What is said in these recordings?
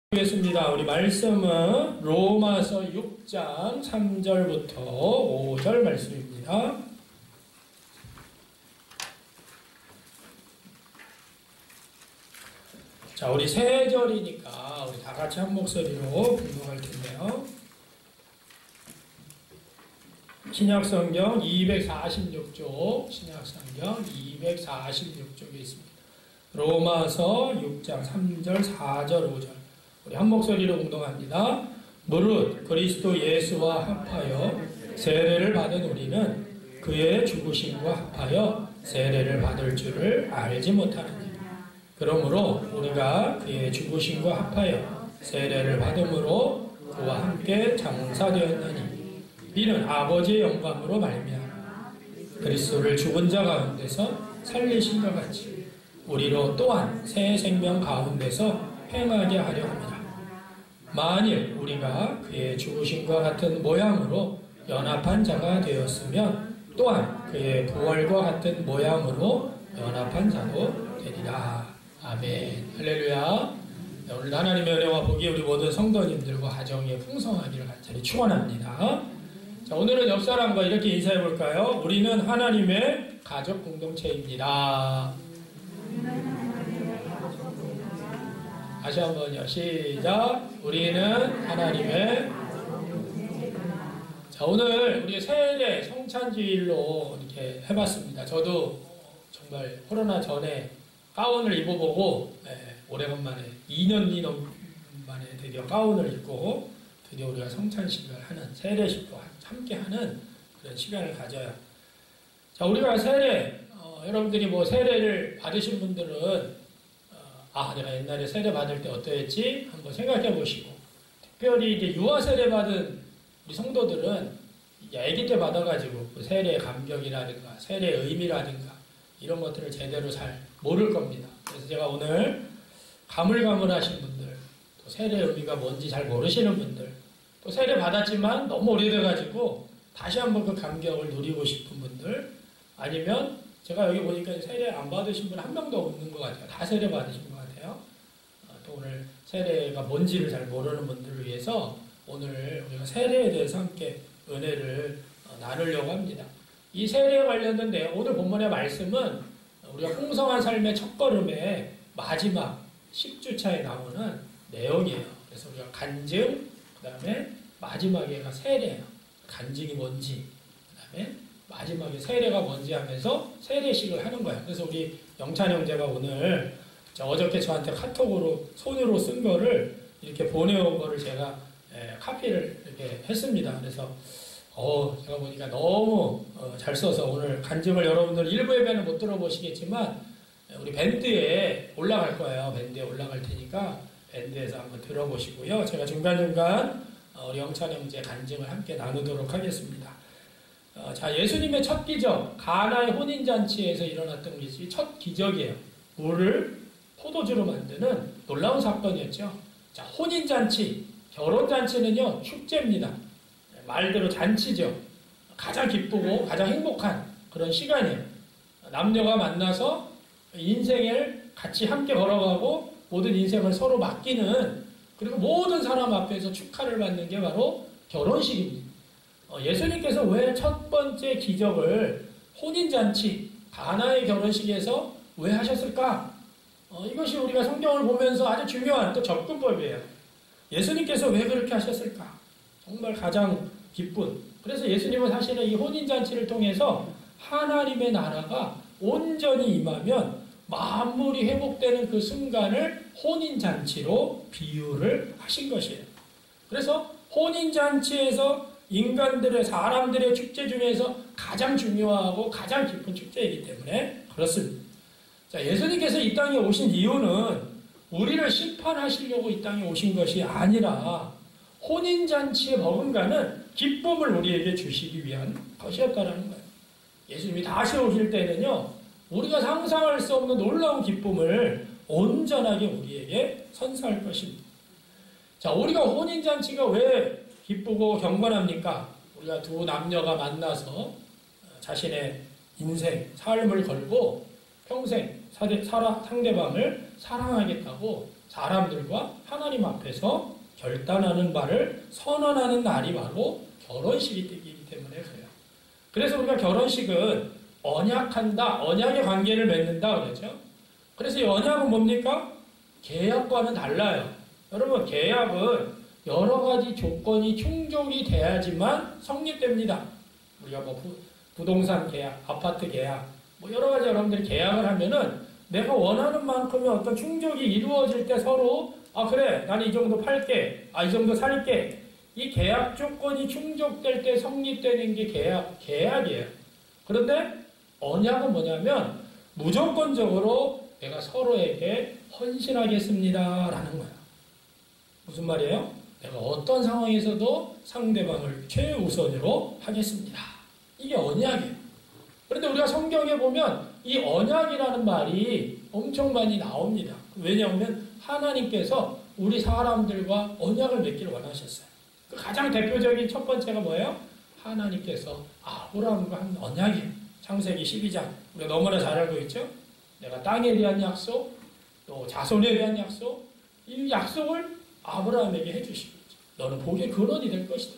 보겠습니다. 우리 말씀은 로마서 6장 3절부터 5절 말씀입니다. 자, 우리 세 절이니까 우리 다 같이 한 목소리로 공동할 텐데요. 신약성경 246쪽, 신약성경 246쪽에 있습니다. 로마서 6장 3절, 4절, 5절. 우리 한 목소리로 공동합니다. 무릇 그리스도 예수와 합하여 세례를 받은 우리는 그의 죽으심과 합하여 세례를 받을 줄을 알지 못하느니라. 그러므로 우리가 그의 죽으심과 합하여 세례를 받음으로 그와 함께 장사되었나니 이는 아버지의 영광으로 말미암아 그리스도를 죽은 자 가운데서 살리신 것 같이 우리로 또한 새 생명 가운데서 행하게 하려 합니다. 만일 우리가 그의 죽으심과 같은 모양으로 연합한 자가 되었으면 또한 그의 부활과 같은 모양으로 연합한 자도 되리라. 아멘. 할렐루야. 네, 오늘 하나님의 은혜와 복이 우리 모든 성도님들과 가정에 풍성하기를 간절히 축원합니다. 자, 오늘은 옆 사람과 이렇게 인사해 볼까요? 우리는 하나님의 가족 공동체입니다. 다시 한번요. 시작. 우리는 하나님의. 자, 오늘 우리 세례 성찬주일로 이렇게 해봤습니다. 저도 정말 코로나 전에 가운을 입어보고 오래간만에 2년이 만에 드디어 가운을 입고 드디어 우리가 성찬식을 하는 세례식도 함께 하는 그런 시간을 가져요. 자, 우리가 세례 여러분들이 뭐 세례를 받으신 분들은 내가 옛날에 세례 받을 때 어떠했지? 한번 생각해 보시고, 특별히 이제 유아 세례 받은 우리 성도들은 이제 아기 때 받아가지고 그 세례의 감격이라든가 세례의 의미라든가 이런 것들을 제대로 잘 모를 겁니다. 그래서 제가 오늘 가물가물하신 분들, 또 세례의 의미가 뭔지 잘 모르시는 분들, 또 세례 받았지만 너무 오래돼가지고 다시 한번 그 감격을 누리고 싶은 분들, 아니면 제가 여기 보니까 세례 안 받으신 분 한 명도 없는 것 같아요. 다 세례 받으신 것 같아요. 또 오늘 세례가 뭔지를 잘 모르는 분들을 위해서 오늘 우리가 세례에 대해서 함께 은혜를 나누려고 합니다. 이 세례에 관련된 내용, 오늘 본문의 말씀은 우리가 풍성한 삶의 첫걸음의 마지막 10주차에 나오는 내용이에요. 그래서 우리가 간증, 그 다음에 마지막에가 세례예요. 간증이 뭔지, 그 다음에 마지막에 세례가 뭔지 하면서 세례식을 하는 거예요. 그래서 우리 영찬 형제가 오늘 어저께 저한테 카톡으로 손으로 쓴 거를 이렇게 보내온 거를 제가 카피를 이렇게 했습니다. 그래서 제가 보니까 너무 잘 써서 오늘 간증을 여러분들 일부 예배는 못 들어보시겠지만 우리 밴드에 올라갈 거예요. 밴드에 올라갈 테니까 밴드에서 한번 들어보시고요. 제가 중간중간 우리 영찬 형제 간증을 함께 나누도록 하겠습니다. 자, 예수님의 첫 기적, 가나의 혼인잔치에서 일어났던 것이 첫 기적이에요. 물을 포도주로 만드는 놀라운 사건이었죠. 자, 혼인잔치, 결혼잔치는요, 축제입니다. 말대로 잔치죠. 가장 기쁘고 가장 행복한 그런 시간이에요. 남녀가 만나서 인생을 같이 함께 걸어가고 모든 인생을 서로 맡기는, 그리고 모든 사람 앞에서 축하를 받는 게 바로 결혼식입니다. 예수님께서 왜 첫 번째 기적을 혼인잔치, 가나의 결혼식에서 왜 하셨을까? 이것이 우리가 성경을 보면서 아주 중요한 또 접근법이에요. 예수님께서 왜 그렇게 하셨을까? 정말 가장 기쁜. 그래서 예수님은 사실은 이 혼인잔치를 통해서 하나님의 나라가 온전히 임하면 만물이 회복되는 그 순간을 혼인잔치로 비유를 하신 것이에요. 그래서 혼인잔치에서 인간들의, 사람들의 축제 중에서 가장 중요하고 가장 깊은 축제이기 때문에 그렇습니다. 자, 예수님께서 이 땅에 오신 이유는 우리를 심판하시려고 이 땅에 오신 것이 아니라 혼인잔치에 버금가는 기쁨을 우리에게 주시기 위한 것이었다라는 거예요. 예수님이 다시 오실 때는요, 우리가 상상할 수 없는 놀라운 기쁨을 온전하게 우리에게 선사할 것입니다. 자, 우리가 혼인잔치가 왜 기쁘고 경건합니까? 우리가 두 남녀가 만나서 자신의 인생, 삶을 걸고 평생 상대방을 사랑하겠다고 사람들과 하나님 앞에서 결단하는 바를 선언하는 날이 바로 결혼식이 되기 때문에 그래요. 그래서 우리가 결혼식은 언약한다, 언약의 관계를 맺는다 그러죠. 그래서 이 언약은 뭡니까? 계약과는 달라요. 여러분, 계약은 여러 가지 조건이 충족이 돼야지만 성립됩니다. 우리가 뭐 부동산 계약, 아파트 계약, 뭐 여러 가지 여러분들이 계약을 하면은 내가 원하는 만큼의 어떤 충족이 이루어질 때 서로 그래, 나는 이 정도 팔게, 이 정도 살게. 이 계약 조건이 충족될 때 성립되는 게 계약이에요. 그런데 언약은 뭐냐면 무조건적으로 내가 서로에게 헌신하겠습니다라는 거야. 무슨 말이에요? 내가 어떤 상황에서도 상대방을 최우선으로 하겠습니다. 이게 언약이에요. 그런데 우리가 성경에 보면 이 언약이라는 말이 엄청 많이 나옵니다. 왜냐하면 하나님께서 우리 사람들과 언약을 맺기를 원하셨어요. 그 가장 대표적인 첫 번째가 뭐예요? 하나님께서 아브라함과 한 언약이에요. 창세기 12장. 우리가 너무나 잘 알고 있죠? 내가 땅에 대한 약속, 또 자손에 대한 약속, 이 약속을 아브라함에게 해주신 거죠. 너는 복의 근원이 될 것이다.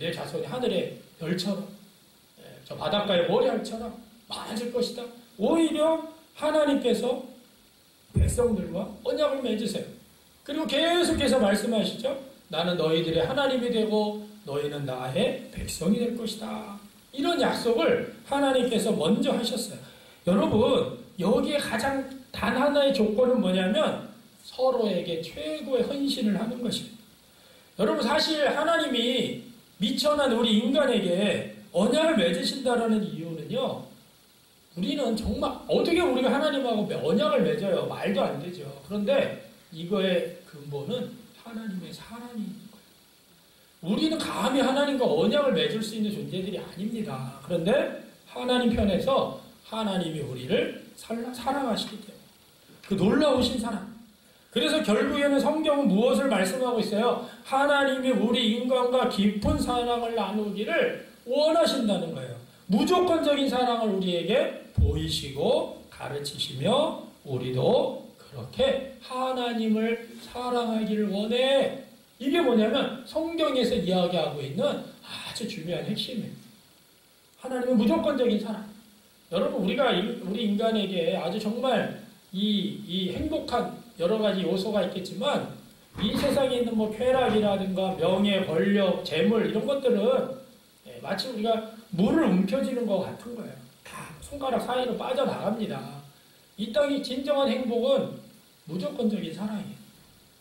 내 자손이 하늘의 별처럼, 저 바닷가의 모래알처럼 많아질 것이다. 오히려 하나님께서 백성들과 언약을 맺으세요. 그리고 계속해서 말씀하시죠. 나는 너희들의 하나님이 되고 너희는 나의 백성이 될 것이다. 이런 약속을 하나님께서 먼저 하셨어요. 여러분, 여기에 가장 단 하나의 조건은 뭐냐면 서로에게 최고의 헌신을 하는 것입니다. 여러분, 사실 하나님이 미천한 우리 인간에게 언약을 맺으신다는 이유는요, 우리는 정말 어떻게 우리가 하나님하고 언약을 맺어요? 말도 안 되죠. 그런데 이거의 근본은 하나님의 사랑이 있는 거예요. 우리는 감히 하나님과 언약을 맺을 수 있는 존재들이 아닙니다. 그런데 하나님 편에서 하나님이 우리를 사랑하시기 때문에 그 놀라우신 사랑. 그래서 결국에는 성경은 무엇을 말씀하고 있어요? 하나님이 우리 인간과 깊은 사랑을 나누기를 원하신다는 거예요. 무조건적인 사랑을 우리에게 보이시고 가르치시며 우리도 그렇게 하나님을 사랑하기를 원해. 이게 뭐냐면 성경에서 이야기하고 있는 아주 중요한 핵심이에요. 하나님은 무조건적인 사랑. 여러분, 우리 인간에게 아주 정말 이 행복한 여러 가지 요소가 있겠지만 이 세상에 있는 뭐 쾌락이라든가 명예, 권력, 재물 이런 것들은 마치 우리가 물을 움켜쥐는 것 같은 거예요. 다 손가락 사이로 빠져나갑니다. 이 땅의 진정한 행복은 무조건적인 사랑이에요.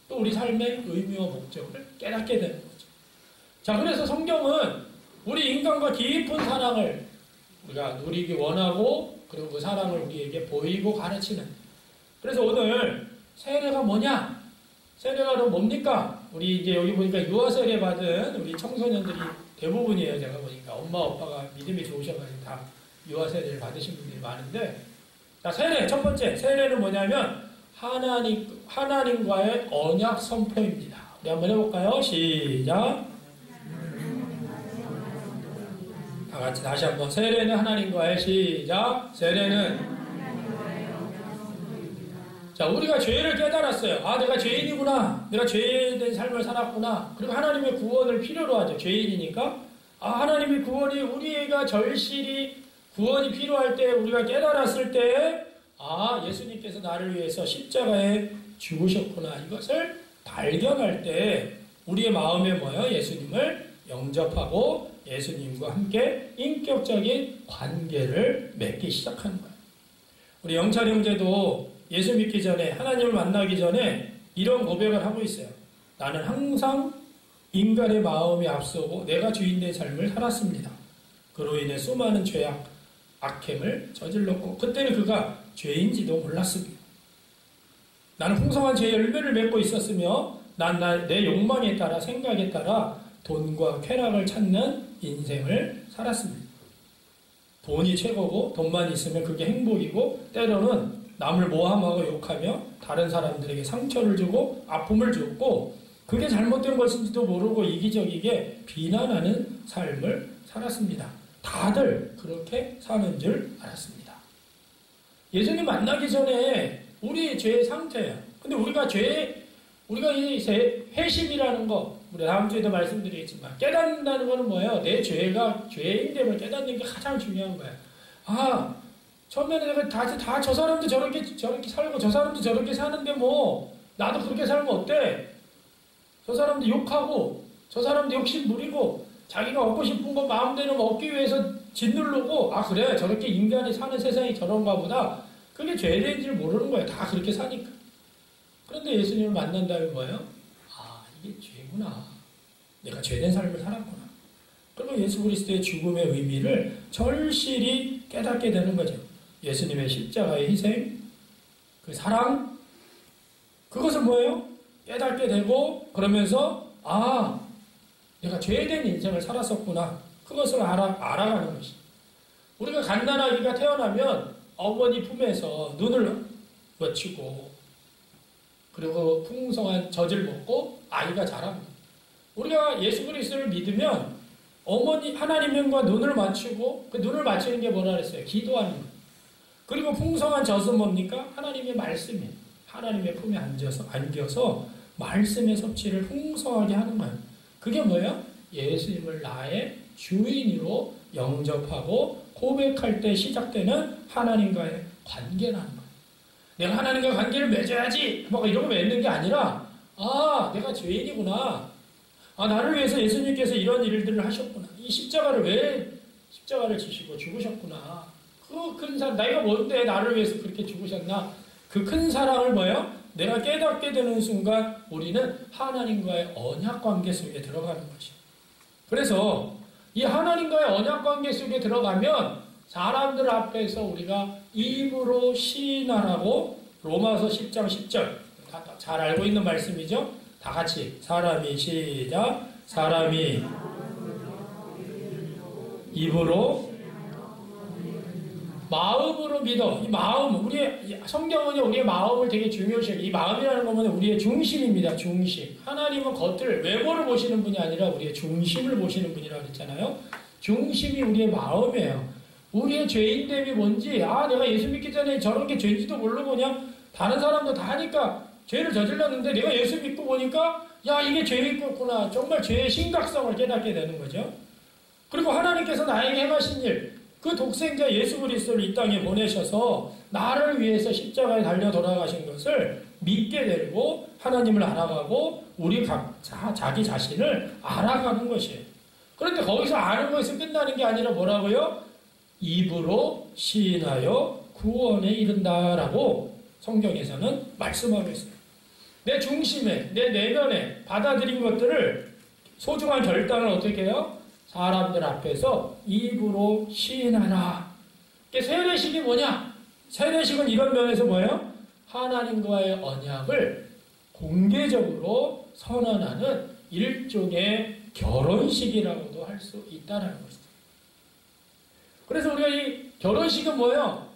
또 우리 삶의 의미와 목적을 깨닫게 되는 거죠. 자, 그래서 성경은 우리 인간과 깊은 사랑을 우리가 누리기 원하고 그리고 그 사랑을 우리에게 보이고 가르치는. 그래서 오늘 세례가 뭐냐? 세례가 뭡니까? 우리 이제 여기 보니까 유아 세례 받은 우리 청소년들이 대부분이에요. 제가 보니까 엄마 아빠가 믿음이 좋으셔가지고 다 유아 세례를 받으신 분들이 많은데, 자, 세례 첫 번째 세례는 뭐냐면 하나님과의 언약 선포입니다. 우리 한번 해볼까요? 시작. 다 같이 다시 한번. 세례는 하나님과의 시작. 세례는 자, 우리가 죄를 깨달았어요. 내가 죄인이구나. 내가 죄된 삶을 살았구나. 그리고 하나님의 구원을 필요로 하죠. 죄인이니까. 하나님의 구원이 우리가 절실히 구원이 필요할 때 우리가 깨달았을 때 예수님께서 나를 위해서 십자가에 죽으셨구나. 이것을 발견할 때 우리의 마음에 뭐예요? 예수님을 영접하고 예수님과 함께 인격적인 관계를 맺기 시작하는 거예요. 우리 영철 형제도 예수 믿기 전에 하나님을 만나기 전에 이런 고백을 하고 있어요. 나는 항상 인간의 마음이 앞서고 내가 주인된 삶을 살았습니다. 그로 인해 수많은 죄악, 악행을 저질렀고 그때는 그가 죄인지도 몰랐습니다. 나는 풍성한 죄의 열매를 맺고 있었으며 내 욕망에 따라 생각에 따라 돈과 쾌락을 찾는 인생을 살았습니다. 돈이 최고고 돈만 있으면 그게 행복이고 때로는 남을 모함하고 욕하며 다른 사람들에게 상처를 주고 아픔을 줬고 그게 잘못된 것인지도 모르고 이기적이게 비난하는 삶을 살았습니다. 다들 그렇게 사는 줄 알았습니다. 예수님 만나기 전에 우리 죄의 상태야. 근데 우리가 이 회심이라는 거, 우리 다음 주에도 말씀드리겠지만, 깨닫는다는 거는 뭐예요? 내 죄가 죄인됨을 깨닫는 게 가장 중요한 거야. 아, 처음에는 내가 다 저 사람도 저렇게 살고, 저 사람도 저렇게 사는데 뭐, 나도 그렇게 살면 어때? 저 사람도 욕하고, 저 사람도 욕심 부리고, 자기가 얻고 싶은 거 마음대로 얻기 위해서 짓누르고, 아, 그래, 저렇게 인간이 사는 세상이 저런가 보다. 그게 죄인지를 모르는 거예요. 다 그렇게 사니까. 그런데 예수님을 만난 다음에 뭐예요? 아, 이게 죄구나. 내가 죄된 삶을 살았구나. 그리고 예수 그리스도의 죽음의 의미를 절실히 깨닫게 되는 거죠. 예수님의 십자가의 희생, 그 사랑, 그것은 뭐예요? 깨닫게 되고, 그러면서, 아, 내가 죄된 인생을 살았었구나. 그것을 알아가는 것이. 우리가 갓난아기가 태어나면 어머니 품에서 눈을 맞추고, 그리고 풍성한 젖을 먹고 아이가 자랍니다. 우리가 예수 그리스도를 믿으면 어머니 하나님과 눈을 맞추고, 그 눈을 맞추는 게 뭐라 그랬어요? 기도하는 거. 그리고 풍성한 젖은 뭡니까? 하나님의 말씀이에요. 하나님의 품에 안겨서 말씀의 섭취를 풍성하게 하는 거예요. 그게 뭐예요? 예수님을 나의 주인으로 영접하고 고백할 때 시작되는 하나님과의 관계라는 거예요. 내가 하나님과 관계를 맺어야지 막 이런 거 맺는 게 아니라, 아, 내가 죄인이구나. 아, 나를 위해서 예수님께서 이런 일들을 하셨구나. 이 십자가를 지시고 죽으셨구나. 그 큰 사랑, 내가 뭔데 나를 위해서 그렇게 죽으셨나? 그 큰 사랑을 뭐예요? 내가 깨닫게 되는 순간 우리는 하나님과의 언약 관계 속에 들어가는 것이에요. 그래서 이 하나님과의 언약 관계 속에 들어가면 사람들 앞에서 우리가 입으로 시인하라고 로마서 10장 10절 잘 알고 있는 말씀이죠. 다 같이 사람이 시작. 사람이 입으로 마음으로 믿어. 이 마음, 우리의 성경은 우리의 마음을 되게 중요시해요. 이 마음이라는 것은 우리의 중심입니다. 중심. 하나님은 겉을 외모를 보시는 분이 아니라 우리의 중심을 보시는 분이라고 그랬잖아요. 중심이 우리의 마음이에요. 우리의 죄인됨이 뭔지, 아, 내가 예수 믿기 전에 저런 게 죄인지도 모르고 그냥 다른 사람도 다 하니까 죄를 저질렀는데 내가 예수 믿고 보니까 야, 이게 죄였구나. 정말 죄의 심각성을 깨닫게 되는 거죠. 그리고 하나님께서 나에게 행하신 일, 그 독생자 예수 그리스도를 이 땅에 보내셔서 나를 위해서 십자가에 달려 돌아가신 것을 믿게 되고 하나님을 알아가고 우리 각자 자기 자신을 알아가는 것이에요. 그런데 거기서 아는 것이 끝나는 게 아니라 뭐라고요? 입으로 시인하여 구원에 이른다라고 성경에서는 말씀하고 있어요. 내 중심에, 내 내면에 받아들인 것들을 소중한 결단을 어떻게 해요? 사람들 앞에서 입으로 시인하라. 세례식이 뭐냐? 세례식은 이런 면에서 뭐예요? 하나님과의 언약을 공개적으로 선언하는 일종의 결혼식이라고도 할 수 있다는 것이죠. 그래서 우리가 이 결혼식은 뭐예요?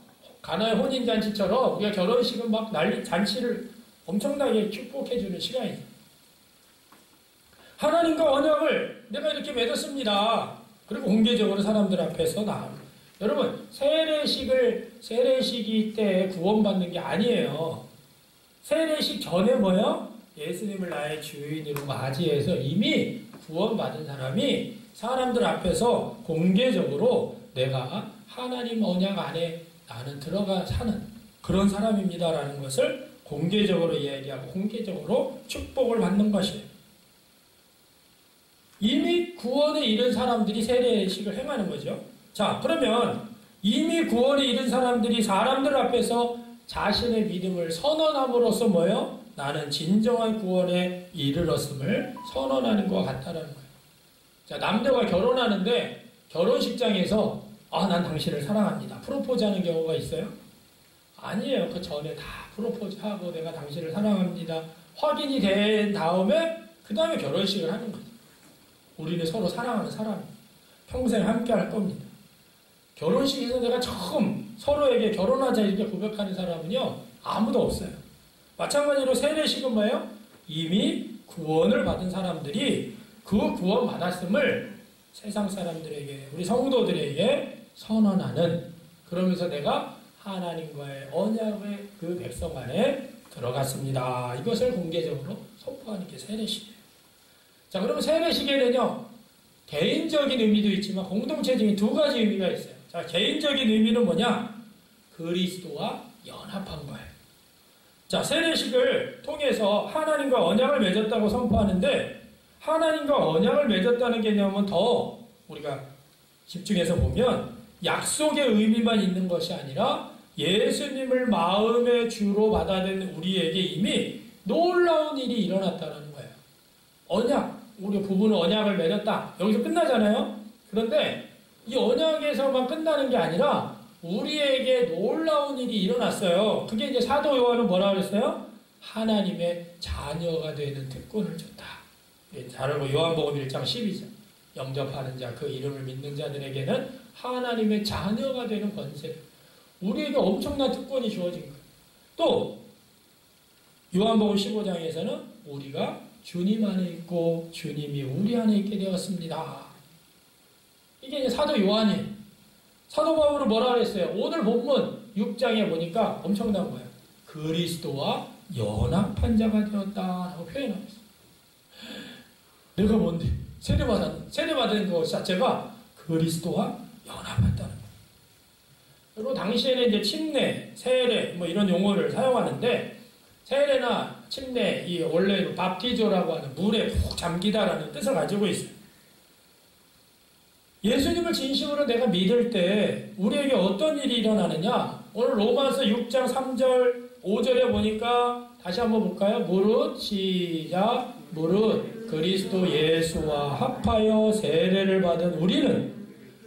가나의 혼인잔치처럼 우리가 결혼식은 막 잔치를 엄청나게 축복해주는 시간이죠. 하나님과 언약을 내가 이렇게 맺었습니다. 그리고 공개적으로 사람들 앞에서 여러분, 세례식이 때 구원받는 게 아니에요. 세례식 전에 뭐예요? 예수님을 나의 주인으로 맞이해서 이미 구원받은 사람이 사람들 앞에서 공개적으로 내가 하나님 언약 안에 나는 들어가 사는 그런 사람입니다라는 것을 공개적으로 이야기하고 공개적으로 축복을 받는 것이에요. 이미 구원에 이른 사람들이 세례식을 행하는 거죠. 자, 그러면 이미 구원에 이른 사람들이 사람들 앞에서 자신의 믿음을 선언함으로써 뭐예요? 나는 진정한 구원에 이르렀음을 선언하는 것과 같다는 거예요. 자, 남녀가 결혼하는데 결혼식장에서 난 당신을 사랑합니다. 프로포즈하는 경우가 있어요? 아니에요. 그 전에 다 프로포즈하고 내가 당신을 사랑합니다. 확인이 된 다음에 그 다음에 결혼식을 하는 거죠. 우리는 서로 사랑하는 사람입니다. 평생 함께 할 겁니다. 결혼식에서 내가 처음 서로에게 결혼하자 이렇게 고백하는 사람은요, 아무도 없어요. 마찬가지로 세례식은 뭐예요? 이미 구원을 받은 사람들이 그 구원 받았음을 세상 사람들에게, 우리 성도들에게 선언하는, 그러면서 내가 하나님과의 언약의 그 백성 안에 들어갔습니다. 이것을 공개적으로 선포하는 게 세례식이에요. 자, 그러면 세례식에는요, 개인적인 의미도 있지만 공동체적인 두 가지 의미가 있어요. 자, 개인적인 의미는 뭐냐? 그리스도와 연합한 거예요. 자, 세례식을 통해서 하나님과 언약을 맺었다고 선포하는데, 하나님과 언약을 맺었다는 개념은 더 우리가 집중해서 보면 약속의 의미만 있는 것이 아니라 예수님을 마음의 주로 받아들인 우리에게 이미 놀라운 일이 일어났다는 거예요. 언약, 우리 부부는 언약을 맺었다. 여기서 끝나잖아요. 그런데 이 언약에서만 끝나는 게 아니라 우리에게 놀라운 일이 일어났어요. 그게 이제 사도 요한은 뭐라 그랬어요? 하나님의 자녀가 되는 특권을 줬다. 잘 알고 요한복음 1장 12절. 영접하는 자, 그 이름을 믿는 자들에게는 하나님의 자녀가 되는 권세. 우리에게 엄청난 특권이 주어진 거예요. 또 요한복음 15장에서는 우리가 주님 안에 있고 주님이 우리 안에 있게 되었습니다. 이게 이제 사도 요한이 사도 바울은 뭐라 그랬어요? 오늘 본문 6장에 보니까 엄청난 거예요. 그리스도와 연합한 자가 되었다라고 표현하고 있어요. 내가 뭔데? 세례받은 것 자체가 그리스도와 연합했다는 거예요. 그리고 당시에는 이제 침례, 세례 뭐 이런 용어를 사용하는데 세례나 침례, 이 원래 밥티조라고 하는 물에 푹 잠기다라는 뜻을 가지고 있어요. 예수님을 진심으로 내가 믿을 때 우리에게 어떤 일이 일어나느냐? 오늘 로마서 6장 3절, 5절에 보니까 다시 한번 볼까요? 무릇 시작. 무릇 그리스도 예수와 합하여 세례를 받은 우리는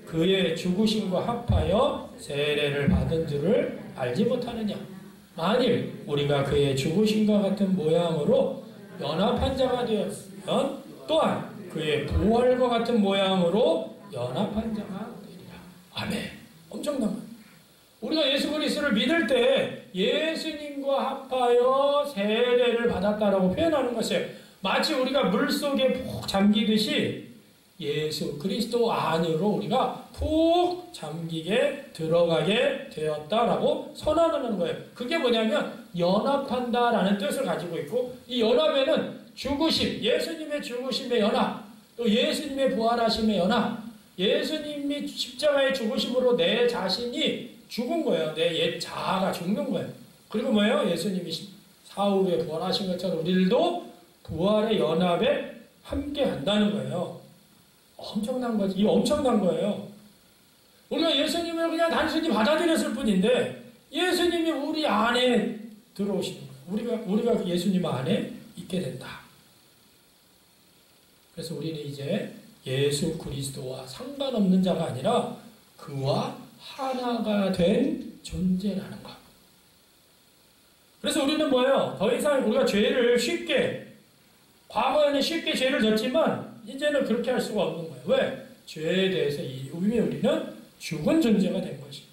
그의 죽으심과 합하여 세례를 받은 줄을 알지 못하느냐? 만일 우리가 그의 죽으심과 같은 모양으로 연합한 자가 되었으면 또한 그의 부활과 같은 모양으로 연합한 자가 되리라. 아멘. 엄청난 것. 우리가 예수 그리스도를 믿을 때 예수님과 합하여 세례를 받았다라고 표현하는 것이에요. 마치 우리가 물속에 푹 잠기듯이 예수 그리스도 안으로 우리가 푹 잠기게 들어가게 되었다라고 선언하는 거예요. 그게 뭐냐면 연합한다라는 뜻을 가지고 있고 이 연합에는 죽으심, 예수님의 죽으심의 연합, 또 예수님의 부활하심의 연합, 예수님이 십자가의 죽으심으로 내 자신이 죽은 거예요. 내 옛 자아가 죽는 거예요. 그리고 뭐예요? 예수님이 사후에 부활하신 것처럼 우리들도 부활의 연합에 함께 한다는 거예요. 엄청난 거지. 이 엄청난 거예요. 우리가 예수님을 그냥 단순히 받아들였을 뿐인데 예수님이 우리 안에 들어오시는 거예요. 우리가 예수님 안에 있게 된다. 그래서 우리는 이제 예수 그리스도와 상관없는 자가 아니라 그와 하나가 된 존재라는 것. 그래서 우리는 뭐예요? 더 이상 우리가 죄를 쉽게, 과거에는 쉽게 죄를 졌지만 이제는 그렇게 할 수가 없는 거예요. 왜? 죄에 대해서 이미 우리는 죽은 존재가 된 것이고,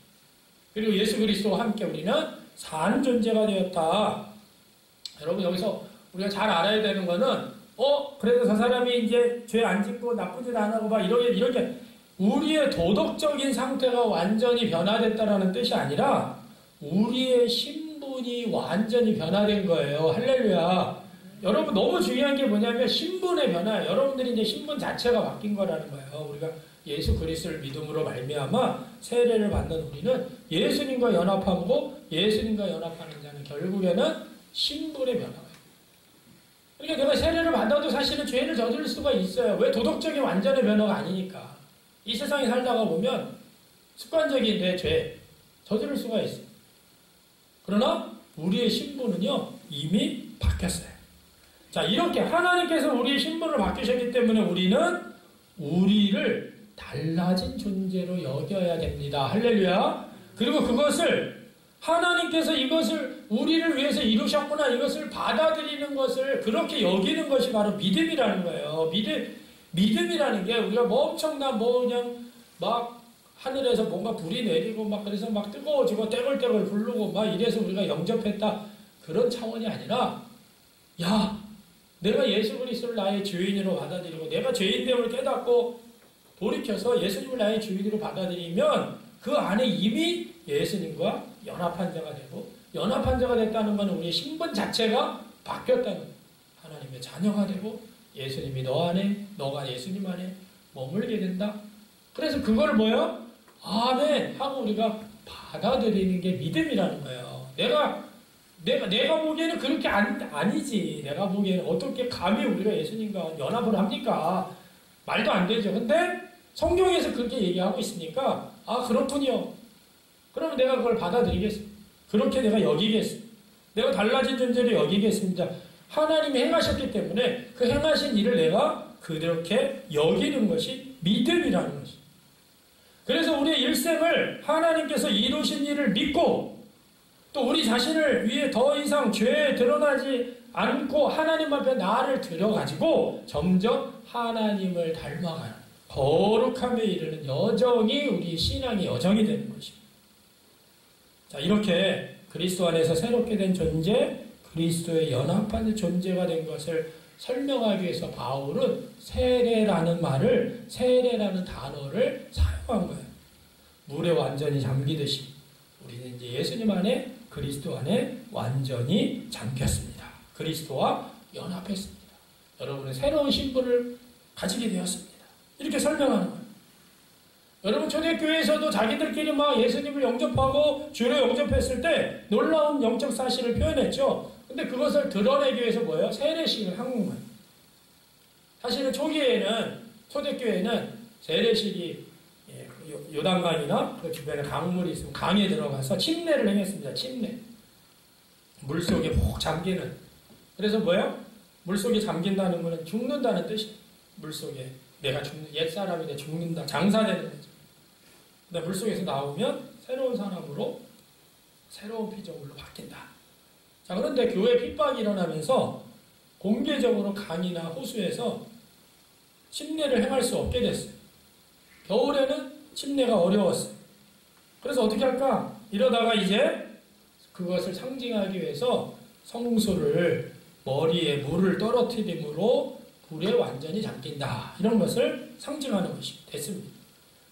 그리고 예수 그리스도와 함께 우리는 산 존재가 되었다. 여러분, 여기서 우리가 잘 알아야 되는 거는 그래도 저 사람이 이제 죄 안 짓고 나쁜 짓 안 하고 막 이렇게 우리의 도덕적인 상태가 완전히 변화됐다라는 뜻이 아니라 우리의 신분이 완전히 변화된 거예요. 할렐루야. 여러분, 너무 중요한 게 뭐냐면 신분의 변화. 여러분들이 이제 신분 자체가 바뀐 거라는 거예요. 우리가 예수 그리스도를 믿음으로 말미암아 세례를 받는 우리는 예수님과 연합하고 예수님과 연합하는 자는 결국에는 신분의 변화가 그러니까 내가 세례를 받아도 사실은 죄를 저지를 수가 있어요. 왜? 도덕적인 완전의 변화가 아니니까. 이 세상에 살다가 보면 습관적인 내 죄 저지를 수가 있어요. 그러나 우리의 신분은요 이미 바뀌었어요. 자, 이렇게 하나님께서 우리의 신분을 바뀌셨기 때문에 우리는 우리를 달라진 존재로 여겨야 됩니다. 할렐루야. 그리고 그것을 하나님께서 이것을 우리를 위해서 이루셨구나, 이것을 받아들이는 것을 그렇게 여기는 것이 바로 믿음이라는 거예요. 믿음이라는 게 우리가 뭐 엄청난 그냥 막 하늘에서 뭔가 불이 내리고 막 그래서 막 뜨거워지고 떼굴떼굴 부르고 막 이래서 우리가 영접했다, 그런 차원이 아니라, 야, 내가 예수 그리스도를 나의 주인으로 받아들이고 내가 죄인됨을 깨닫고 돌이켜서 예수님을 나의 주인으로 받아들이면 그 안에 이미 예수님과 연합한 자가 되고, 연합한 자가 됐다는 것은 우리의 신분 자체가 바뀌었다는 거예요. 하나님의 자녀가 되고 예수님이 너 안에, 너가 예수님 안에 머물게 된다. 그래서 그걸 뭐예요? 아멘 하고 우리가 받아들이는 게 믿음이라는 거예요. 내가 보기에는 그렇게 아니지. 내가 보기에는 어떻게 감히 우리가 예수님과 연합을 합니까? 말도 안 되죠. 근데 성경에서 그렇게 얘기하고 있으니까 아 그렇군요. 그러면 내가 그걸 받아들이겠습니다. 그렇게 내가 여기겠습니다. 내가 달라진 존재로 여기겠습니다. 하나님이 행하셨기 때문에 그 행하신 일을 내가 그렇게 여기는 것이 믿음이라는 것입니다. 그래서 우리의 일생을 하나님께서 이루신 일을 믿고 또 우리 자신을 위해 더 이상 죄에 드러나지 않고 하나님 앞에 나를 들여가지고 점점 하나님을 닮아가는 거룩함에 이르는 여정이 우리 신앙의 여정이 되는 것입니다. 자, 이렇게 그리스도 안에서 새롭게 된 존재, 그리스도의 연합한 존재가 된 것을 설명하기 위해서 바울은 세례라는 말을, 세례라는 단어를 사용한 거예요. 물에 완전히 잠기듯이 우리는 이제 예수님 안에, 그리스도 안에 완전히 잠겼습니다. 그리스도와 연합했습니다. 여러분은 새로운 신분을 가지게 되었습니다. 이렇게 설명하는 거예요. 여러분 초대교회에서도 자기들끼리 막 예수님을 영접하고 주로 영접했을 때 놀라운 영적 사실을 표현했죠. 근데 그것을 드러내기 위해서 뭐예요? 세례식을 한 거예요. 사실은 초대교회에는 세례식이 요단강이나 그 주변에 강물이 있으면 강에 들어가서 침례를 행했습니다. 침례. 물속에 푹 잠기는. 그래서 뭐예요? 물속에 잠긴다는 것은 죽는다는 뜻이에요. 물속에 내가 옛사람이 내 죽는다. 장사되는 거죠. 근데 물속에서 나오면 새로운 사람으로 새로운 피조물로 바뀐다. 자, 그런데 교회 핍박이 일어나면서 공개적으로 강이나 호수에서 침례를 행할 수 없게 됐어요. 겨울에는 침례가 어려웠어요. 그래서 어떻게 할까? 이러다가 이제 그것을 상징하기 위해서 성소를 머리에 물을 떨어뜨림으로 불에 완전히 잠긴다. 이런 것을 상징하는 것이 됐습니다.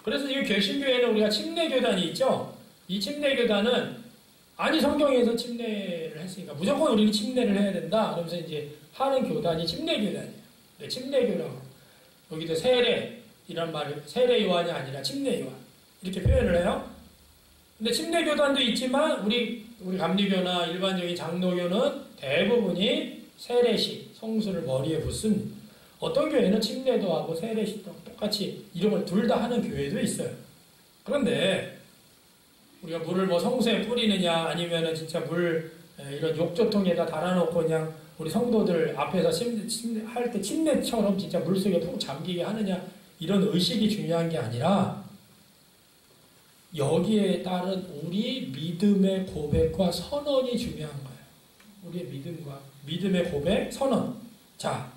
그래서 이 개신교회는 우리가 침례교단이 있죠? 이 침례교단은 아니 성경에서 침례를 했으니까 무조건 우리는 침례를 해야 된다. 그러면서 이제 하는 교단이 침례교단이에요. 네, 침례교라고. 여기도 세례 이런 말을 세례 요한이 아니라 침례 요한 이렇게 표현을 해요. 근데 침례교단도 있지만 우리 감리교나 일반적인 장로교는 대부분이 세례식 성수를 머리에 붓습니다. 어떤 교회는 침례도 하고 세례식도 똑같이 이름을 둘 다 하는 교회도 있어요. 그런데 우리가 물을 뭐 성수에 뿌리느냐 아니면은 진짜 물 이런 욕조통에다 달아놓고 그냥 우리 성도들 앞에서 할 때 침례처럼 진짜 물속에 푹 잠기게 하느냐 이런 의식이 중요한 게 아니라 여기에 따른 우리 믿음의 고백과 선언이 중요한 거예요. 우리의 믿음의 고백, 선언. 자,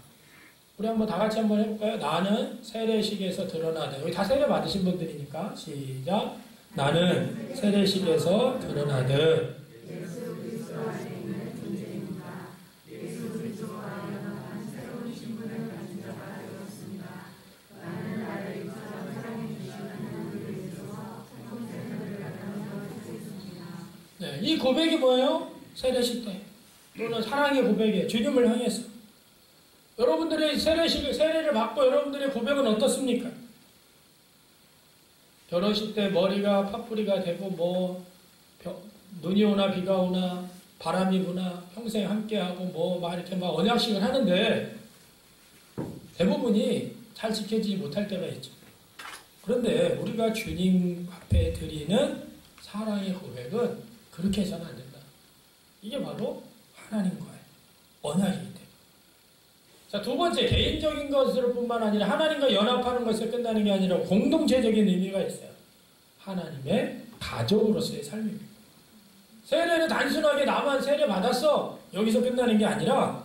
우리 한번 다 같이 한번 해볼까요? 나는 세례식에서 드러나는, 여기 다 세례 받으신 분들이니까 시작. 나는 세례식에서 드러나듯 네, 이 고백이 뭐예요? 세례식 때 또는 사랑의 고백이에요. 주님을 향해서. 여러분들의 세례를 받고 여러분들의 고백은 어떻습니까? 결혼식 때 머리가 파뿌리가 되고 눈이 오나 비가 오나 바람이 부나 평생 함께하고 막 이렇게 막 언약식을 하는데 대부분이 잘 지켜지지 못할 때가 있죠. 그런데 우리가 주님 앞에 드리는 사랑의 고백은 그렇게 해서는 안 된다. 이게 바로 하나님과의 언약이기 때문에. 자, 두 번째, 개인적인 것으로 뿐만 아니라 하나님과 연합하는 것에 끝나는 게 아니라 공동체적인 의미가 있어요. 하나님의 가족으로서의 삶입니다. 세례는 단순하게 나만 세례 받았어. 여기서 끝나는 게 아니라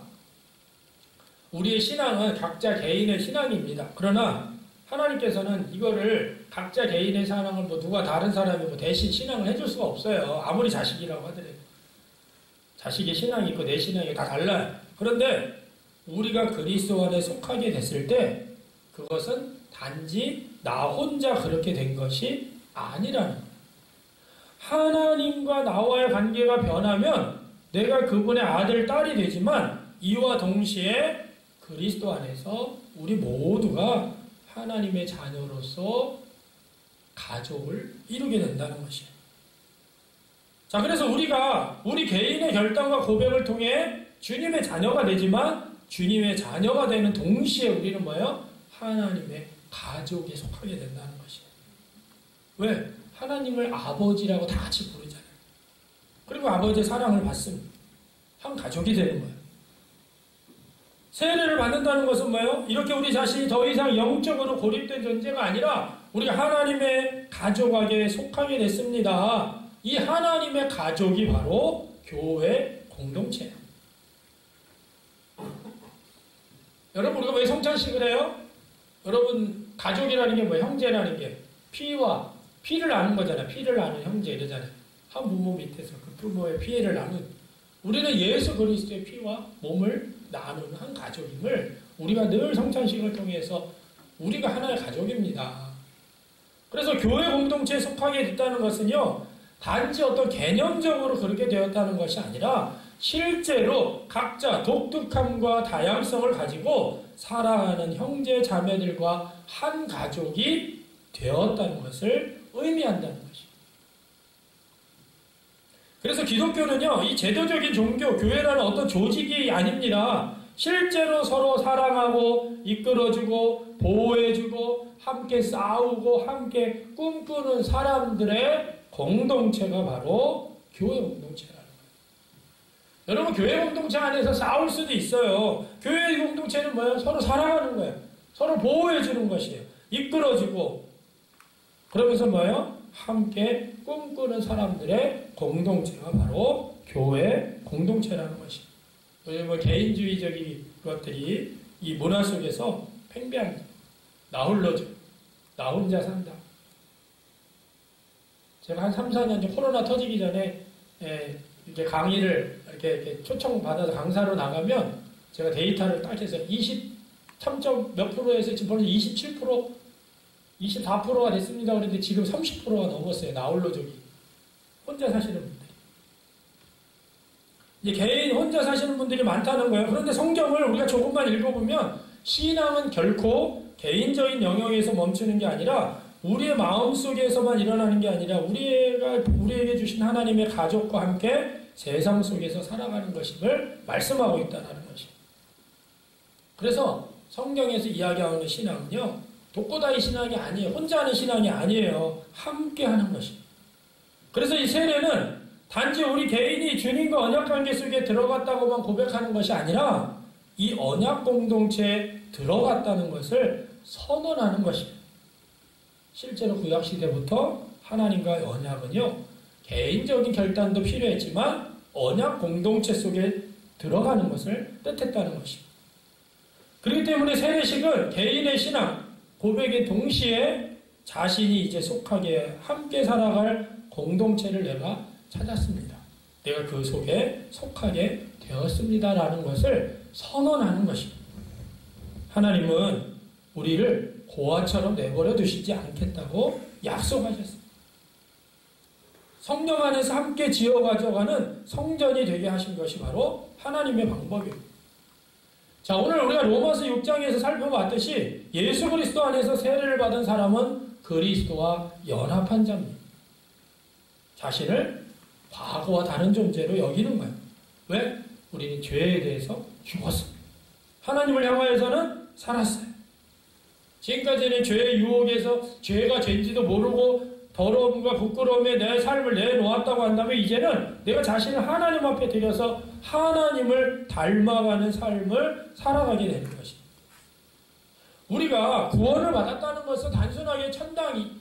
우리의 신앙은 각자 개인의 신앙입니다. 그러나 하나님께서는 이거를 각자 개인의 신앙을 누가 다른 사람이 대신 신앙을 해줄 수가 없어요. 아무리 자식이라고 하더라도. 자식의 신앙이 있고 내 신앙이 다 달라요. 그런데 우리가 그리스도 안에 속하게 됐을 때 그것은 단지 나 혼자 그렇게 된 것이 아니라는 거예요. 하나님과 나와의 관계가 변하면 내가 그분의 아들, 딸이 되지만 이와 동시에 그리스도 안에서 우리 모두가 하나님의 자녀로서 가족을 이루게 된다는 것이에요. 자, 그래서 우리가 우리 개인의 결단과 고백을 통해 주님의 자녀가 되지만 주님의 자녀가 되는 동시에 우리는 뭐예요? 하나님의 가족에 속하게 된다는 것이에요. 왜? 하나님을 아버지라고 다 같이 부르잖아요. 그리고 아버지의 사랑을 받습니다. 한 가족이 되는 거예요. 세례를 받는다는 것은 뭐예요? 이렇게 우리 자신이 더 이상 영적으로 고립된 존재가 아니라 우리가 하나님의 가족에게 속하게 됐습니다. 이 하나님의 가족이 바로 교회 공동체예요. 여러분, 우리가 왜 성찬식을 해요? 여러분, 가족이라는 게 뭐예요? 형제라는 게 피를 나눈 거잖아요. 피를 나눈 형제 이러잖아요. 한 부모 밑에서 그 부모의 피해를 나눈, 우리는 예수 그리스도의 피와 몸을 나누는 한 가족임을 우리가 늘 성찬식을 통해서 우리가 하나의 가족입니다. 그래서 교회 공동체에 속하게 됐다는 것은요, 단지 어떤 개념적으로 그렇게 되었다는 것이 아니라 실제로 각자 독특함과 다양성을 가지고 사랑하는 형제 자매들과 한 가족이 되었다는 것을 의미한다는 것입니다. 그래서 기독교는요, 이 제도적인 종교, 교회라는 어떤 조직이 아닙니다. 실제로 서로 사랑하고 이끌어주고 보호해주고 함께 싸우고 함께 꿈꾸는 사람들의 공동체가 바로 교회 공동체라는 거예요. 여러분, 교회 공동체 안에서 싸울 수도 있어요. 교회 공동체는 뭐예요? 서로 사랑하는 거예요. 서로 보호해주는 것이에요. 이끌어주고. 그러면서 뭐예요? 함께 꿈꾸는 사람들의 공동체가 바로 교회 공동체라는 것입니다. 요즘 뭐 개인주의적인 것들이 이 문화 속에서 팽배합니다. 나 홀로죠. 나 혼자 산다. 제가 한 3, 4년 전 코로나 터지기 전에 이렇게 강의를 이렇게 초청받아서 강사로 나가면 제가 데이터를 딱 해서 23점 몇 프로에서 지금 벌써 27%, 24%가 됐습니다. 그런데 지금 30%가 넘었어요. 나홀로족이. 혼자 사시는 분들이. 이제 개인 혼자 사시는 분들이 많다는 거예요. 그런데 성경을 우리가 조금만 읽어보면 신앙은 결코 개인적인 영역에서 멈추는 게 아니라 우리의 마음속에서만 일어나는 게 아니라 우리에게 주신 하나님의 가족과 함께 세상 속에서 살아가는 것임을 말씀하고 있다는 것입니다. 그래서 성경에서 이야기하는 신앙은요, 독고다이 신앙이 아니에요. 혼자 하는 신앙이 아니에요. 함께 하는 것입니다. 그래서 이 세례는 단지 우리 개인이 주님과 언약관계 속에 들어갔다고만 고백하는 것이 아니라 이 언약 공동체에 들어갔다는 것을 선언하는 것입니다. 실제로 구약시대부터 하나님과의 언약은요, 개인적인 결단도 필요했지만 언약 공동체 속에 들어가는 것을 뜻했다는 것입니다. 그렇기 때문에 세례식은 개인의 신앙, 고백의 동시에 자신이 이제 속하게 함께 살아갈 공동체를 내가 찾았습니다. 내가 그 속에 속하게 되었습니다라는 것을 선언하는 것입니다. 하나님은 우리를 고아처럼 내버려 두시지 않겠다고 약속하셨습니다. 성령 안에서 함께 지어 가져가는 성전이 되게 하신 것이 바로 하나님의 방법입니다. 자, 오늘 우리가 로마서 6장에서 살펴봤듯이 예수 그리스도 안에서 세례를 받은 사람은 그리스도와 연합한 자입니다. 자신을 과거와 다른 존재로 여기는 거예요. 왜? 우리는 죄에 대해서 죽었습니다. 하나님을 향하여서는 살았어요. 지금까지는 죄의 유혹에서 죄가 죄인지도 모르고 더러움과 부끄러움에 내 삶을 내놓았다고 한다면 이제는 내가 자신을 하나님 앞에 들여서 하나님을 닮아가는 삶을 살아가게 되는 것입니다. 우리가 구원을 받았다는 것은 단순하게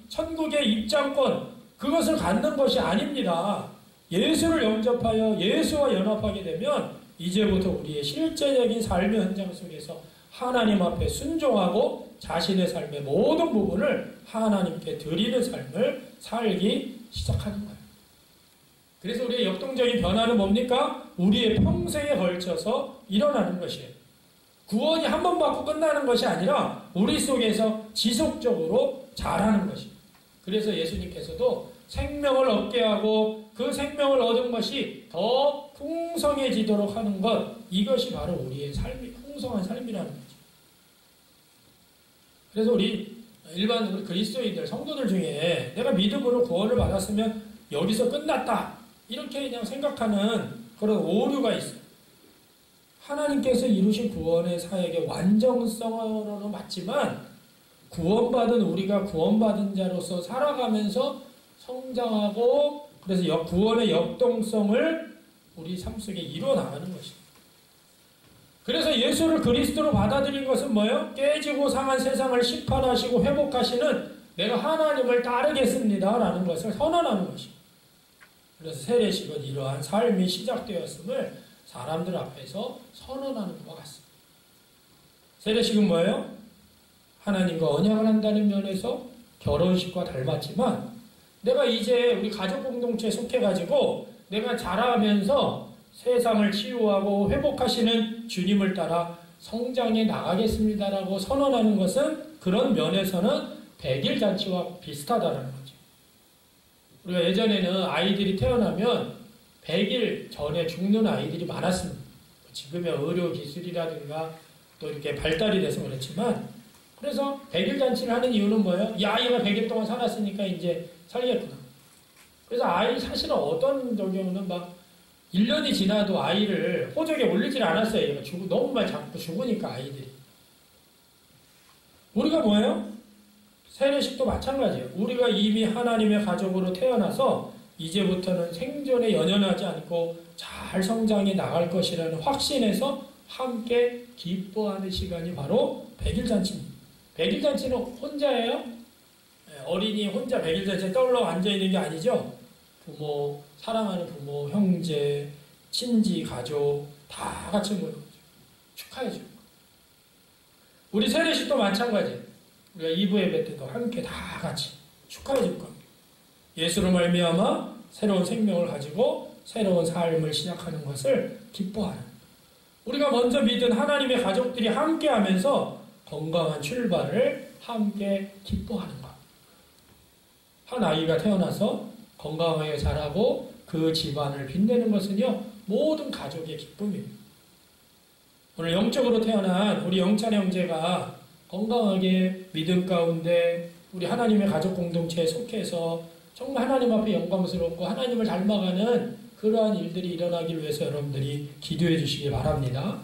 천국의 입장권, 그것을 갖는 것이 아닙니다. 예수를 영접하여 예수와 연합하게 되면 이제부터 우리의 실제적인 삶의 현장 속에서 하나님 앞에 순종하고 자신의 삶의 모든 부분을 하나님께 드리는 삶을 살기 시작하는 거예요. 그래서 우리의 역동적인 변화는 뭡니까? 우리의 평생에 걸쳐서 일어나는 것이에요. 구원이 한 번 받고 끝나는 것이 아니라 우리 속에서 지속적으로 자라는 것입니다. 그래서 예수님께서도 생명을 얻게 하고 그 생명을 얻은 것이 더 풍성해지도록 하는 것, 이것이 바로 우리의 삶이 풍성한 삶이라는 거죠. 그래서 우리 일반 우리 그리스도인들, 성도들 중에 내가 믿음으로 구원을 받았으면 여기서 끝났다 이렇게 그냥 생각하는 그런 오류가 있어요. 하나님께서 이루신 구원의 사역의 완전성으로는 맞지만 구원받은 우리가 구원받은 자로서 살아가면서 성장하고 그래서 구원의 역동성을 우리 삶 속에 이루어나가는 것입니다. 그래서 예수를 그리스도로 받아들인 것은 뭐예요? 깨지고 상한 세상을 심판하시고 회복하시는 내가 하나님을 따르겠습니다 라는 것을 선언하는 것입니다. 그래서 세례식은 이러한 삶이 시작되었음을 사람들 앞에서 선언하는 것과 같습니다. 세례식은 뭐예요? 하나님과 언약을 한다는 면에서 결혼식과 닮았지만 내가 이제 우리 가족 공동체에 속해가지고 내가 자라면서 세상을 치유하고 회복하시는 주님을 따라 성장해 나가겠습니다라고 선언하는 것은 그런 면에서는 백일잔치와 비슷하다는 거죠. 우리가 예전에는 아이들이 태어나면 100일 전에 죽는 아이들이 많았습니다. 지금의 의료기술이라든가 또 이렇게 발달이 돼서 그렇지만 그래서 100일 잔치를 하는 이유는 뭐예요? 이 아이가 100일 동안 살았으니까 이제 살겠구나. 그래서 아이 사실은 어떤 경우는 막 1년이 지나도 아이를 호적에 올리질 않았어요. 얘가 너무 많이 자꾸 죽으니까 아이들이. 우리가 뭐예요? 세례식도 마찬가지예요. 우리가 이미 하나님의 가족으로 태어나서 이제부터는 생존에 연연하지 않고 잘 성장해 나갈 것이라는 확신에서 함께 기뻐하는 시간이 바로 백일잔치입니다. 백일잔치는 혼자예요? 어린이 혼자 백일잔치에 떨러 앉아있는 게 아니죠. 부모, 사랑하는 부모, 형제, 친지, 가족 다 같이 모여 축하해줘요. 우리 세례식도 마찬가지예요. 우리가 2부 예배 때도 함께 다 같이 축하해줄 겁니다. 예수로 말미암아 새로운 생명을 가지고 새로운 삶을 시작하는 것을 기뻐하는, 우리가 먼저 믿은 하나님의 가족들이 함께하면서 건강한 출발을 함께 기뻐하는 것. 한 아이가 태어나서 건강하게 자라고 그 집안을 빛내는 것은요, 모든 가족의 기쁨입니다. 오늘 영적으로 태어난 우리 영찬 형제가 건강하게 믿음 가운데 우리 하나님의 가족 공동체에 속해서 정말 하나님 앞에 영광스럽고 하나님을 닮아가는 그러한 일들이 일어나길 위해서 여러분들이 기도해 주시기 바랍니다.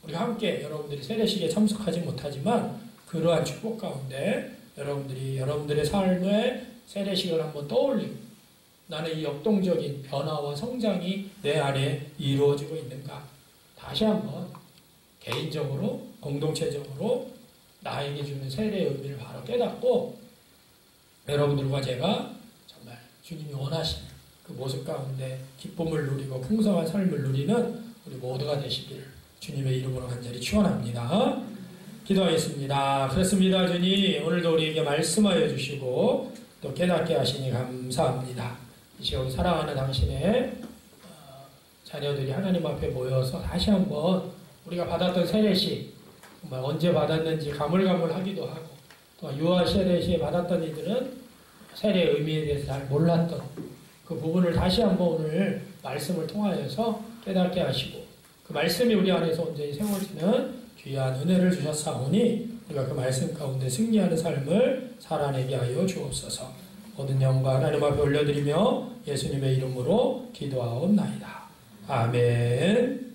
우리가 함께 여러분들이 세례식에 참석하지 못하지만 그러한 축복 가운데 여러분들이 여러분들의 삶의 세례식을 한번 떠올리고 나는 이 역동적인 변화와 성장이 내 안에 이루어지고 있는가, 다시 한번 개인적으로 공동체적으로 나에게 주는 세례의 의미를 바로 깨닫고 여러분들과 제가 정말 주님이 원하시는 그 모습 가운데 기쁨을 누리고 풍성한 삶을 누리는 우리 모두가 되시기를 주님의 이름으로 간절히 축원합니다. 기도하겠습니다. 그렇습니다. 주님, 오늘도 우리에게 말씀하여 주시고 또 깨닫게 하시니 감사합니다. 이 시간 사랑하는 당신의 자녀들이 하나님 앞에 모여서 다시 한번 우리가 받았던 세례식, 정말 언제 받았는지 가물가물하기도 하고, 또 유아 세례식에 받았던 이들은 세례의 의미에 대해서 잘 몰랐던 그 부분을 다시 한번 오늘 말씀을 통하여서 깨닫게 하시고, 그 말씀이 우리 안에서 온전히 세워지는 귀한 은혜를 주셨사오니 우리가 그 말씀 가운데 승리하는 삶을 살아내게 하여 주옵소서. 모든 영광 하나님 앞에 올려드리며 예수님의 이름으로 기도하옵나이다. 아멘.